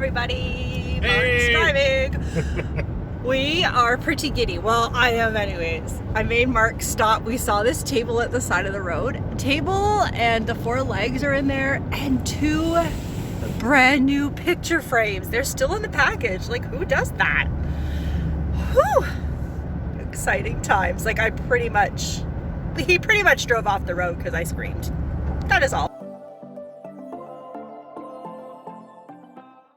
everybody. Hey! Mark's driving. We are pretty giddy. Well, I am anyways. I made Mark stop. We saw this table at the side of the road. Table and the 4 legs are in there and 2 brand new picture frames. They're still in the package. Like, who does that? Whew. Exciting times. Like, he pretty much drove off the road because I screamed. That is all.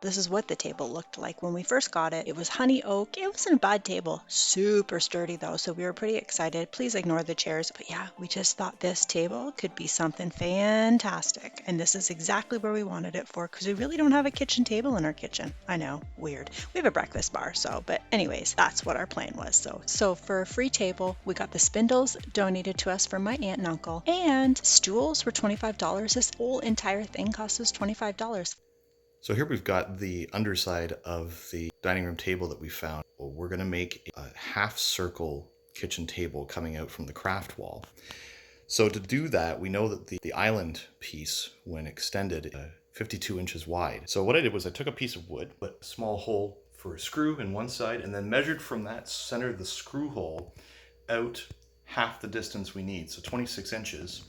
This is what the table looked like when we first got it. It was honey oak. It wasn't a bad table. Super sturdy though, so we were pretty excited. Please ignore the chairs. But yeah, we just thought this table could be something fantastic. And this is exactly where we wanted it for, because we really don't have a kitchen table in our kitchen. I know, weird. We have a breakfast bar, but anyways, that's what our plan was. So for a free table, we got the spindles donated to us from my aunt and uncle. And stools were $25. This whole entire thing cost us $25. So here we've got the underside of the dining room table that we found. Well, we're going to make a half circle kitchen table coming out from the craft wall. So to do that, we know that the island piece, when extended, is 52 inches wide. So what I did was I took a piece of wood, put a small hole for a screw in one side, and then measured from that center of the screw hole out half the distance we need, so 26 inches,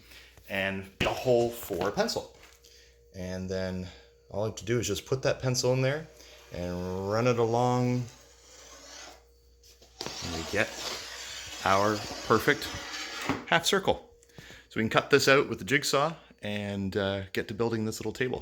and a hole for a pencil. And then all I have to do is just put that pencil in there and run it along, and we get our perfect half circle. So we can cut this out with the jigsaw and get to building this little table.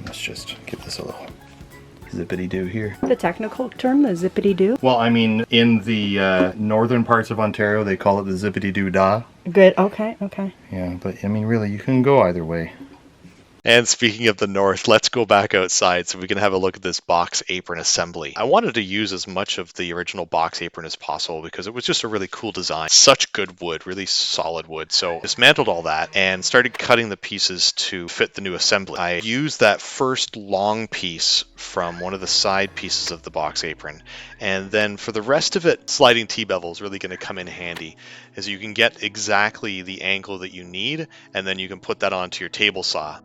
Let's just give this a little zippity-doo here. The technical term, the zippity-doo. Well, I mean, in the northern parts of Ontario, they call it the zippity-doo-dah. Good, okay. Yeah, but I mean, really, you can go either way. And speaking of the north, let's go back outside so we can have a look at this box apron assembly. I wanted to use as much of the original box apron as possible because it was just a really cool design. Such good wood, really solid wood. So dismantled all that and started cutting the pieces to fit the new assembly. I used that first long piece from one of the side pieces of the box apron. And then for the rest of it, sliding T-bevel is really going to come in handy, as you can get exactly the angle that you need, and then you can put that onto your table saw.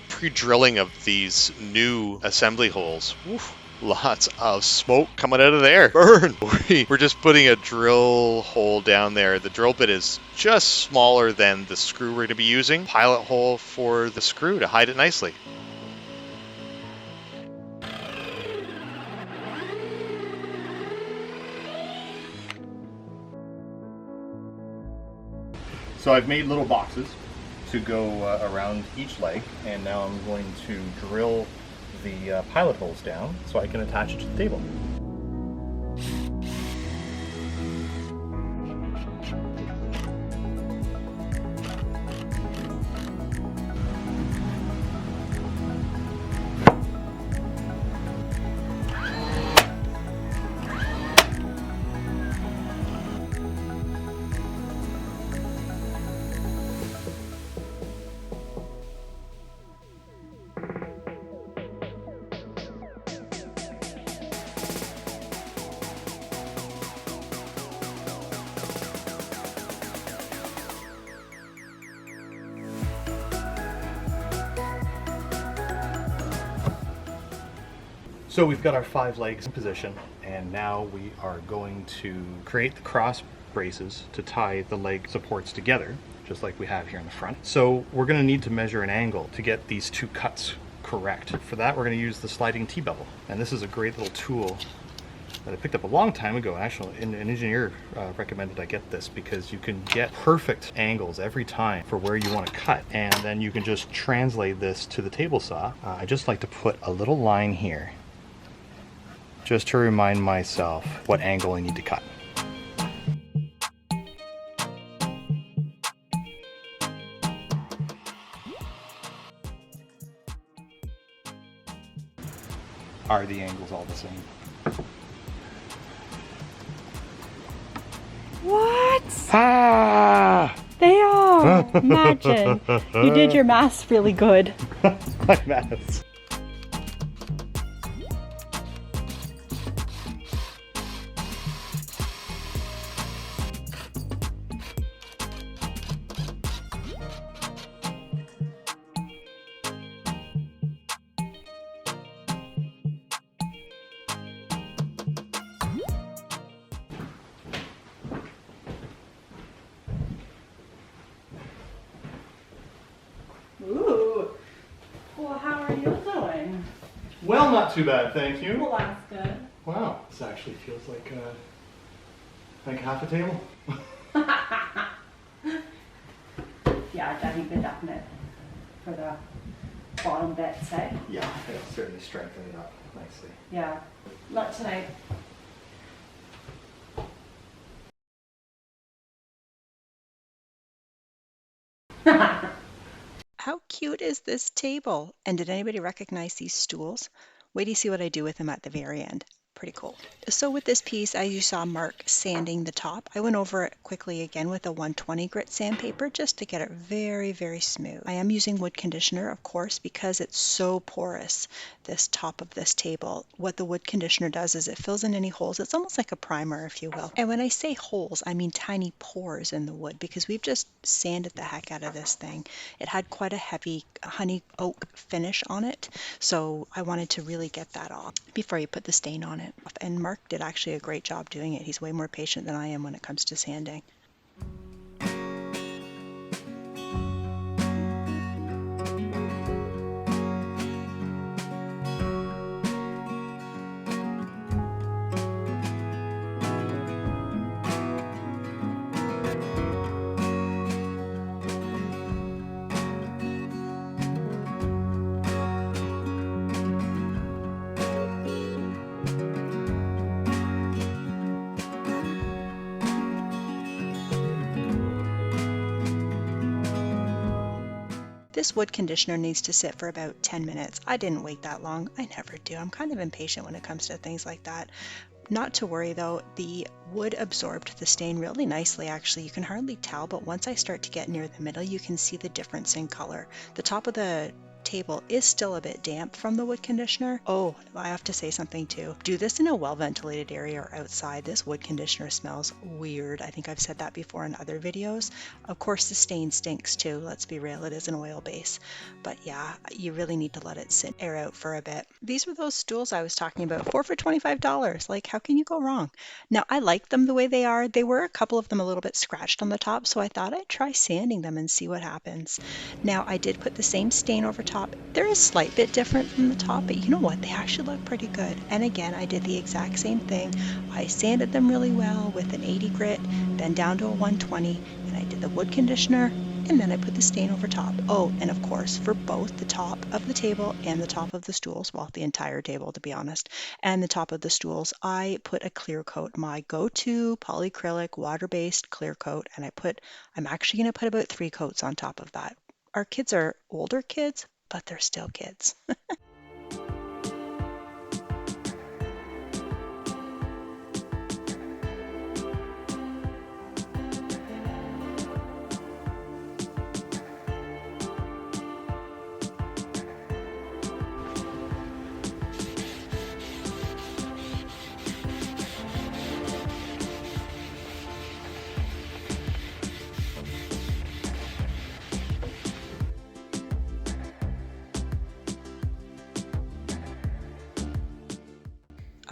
Pre-drilling of these new assembly holes. Oof, lots of smoke coming out of there. Burn! We're just putting a drill hole down there. The drill bit is just smaller than the screw we're going to be using. Pilot hole for the screw to hide it nicely. So I've made little boxes to go around each leg, and now I'm going to drill the pilot holes down so I can attach it to the table. So we've got our 5 legs in position, and now we are going to create the cross braces to tie the leg supports together, just like we have here in the front. So we're going to need to measure an angle to get these 2 cuts correct. For that, we're going to use the sliding T-bevel, and this is a great little tool that I picked up a long time ago. Actually, an engineer recommended I get this because you can get perfect angles every time for where you want to cut, and then you can just translate this to the table saw. I just like to put a little line here just to remind myself what angle I need to cut. Are the angles all the same? What? Ah! They are! Imagine. You did your math really good. My maths. Ooh. Well, how are you doing? Well, not too bad, thank you. Well, that's good. Wow, this actually feels like half a table. Yeah, I think the definite for the bottom bits, eh? Yeah, it'll certainly strengthen it up nicely. Yeah. Not tonight. How cute is this table? And did anybody recognize these stools? Wait till you see what I do with them at the very end. Pretty cool. So with this piece, as you saw Mark sanding the top, I went over it quickly again with a 120 grit sandpaper just to get it very, very smooth. I am using wood conditioner, of course, because it's so porous, this top of this table. What the wood conditioner does is it fills in any holes. It's almost like a primer, if you will. And when I say holes, I mean tiny pores in the wood, because we've just sanded the heck out of this thing. It had quite a heavy honey oak finish on it, so I wanted to really get that off before you put the stain on it. And Mark did actually a great job doing it. He's way more patient than I am when it comes to sanding. This wood conditioner needs to sit for about 10 minutes. I didn't wait that long. I never do. I'm kind of impatient when it comes to things like that. Not to worry though, the wood absorbed the stain really nicely actually. You can hardly tell, but once I start to get near the middle, you can see the difference in color. The top of the table is still a bit damp from the wood conditioner. Oh, I have to say something too. Do this in a well-ventilated area or outside. This wood conditioner smells weird. I think I've said that before in other videos. Of course, the stain stinks too. Let's be real, it is an oil base. But yeah, you really need to let it sit, air out for a bit. These were those stools I was talking about. 4 for $25. Like, how can you go wrong? Now, I like them the way they are. They were a couple of them a little bit scratched on the top, so I thought I'd try sanding them and see what happens. Now, I did put the same stain over top. They're a slight bit different from the top, but you know what? They actually look pretty good. And again, I did the exact same thing. I sanded them really well with an 80 grit, then down to a 120, and I did the wood conditioner, and then I put the stain over top. Oh, and of course, for both the top of the table and the top of the stools, well, the entire table, to be honest, and the top of the stools, I put a clear coat, my go-to polyacrylic water-based clear coat, and I'm actually going to put about 3 coats on top of that. Our kids are older kids, but they're still kids.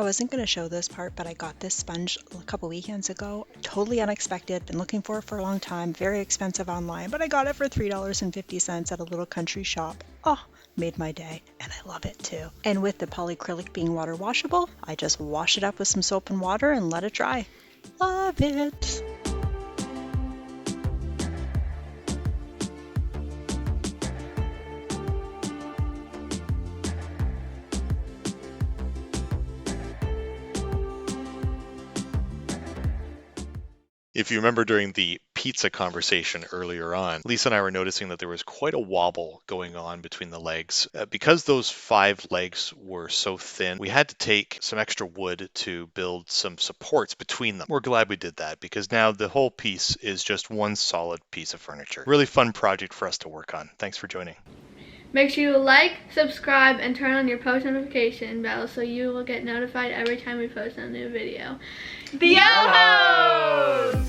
I wasn't going to show this part, but I got this sponge a couple weekends ago. Totally unexpected. Been looking for it for a long time. Very expensive online, but I got it for $3.50 at a little country shop. Oh, made my day, and I love it too. And with the polyacrylic being water washable, I just wash it up with some soap and water and let it dry. Love it. If you remember during the pizza conversation earlier on, Lisa and I were noticing that there was quite a wobble going on between the legs. Because those 5 legs were so thin, we had to take some extra wood to build some supports between them. We're glad we did that because now the whole piece is just one solid piece of furniture. Really fun project for us to work on. Thanks for joining. Make sure you like, subscribe, and turn on your post notification bell so you will get notified every time we post a new video. Yo-ho!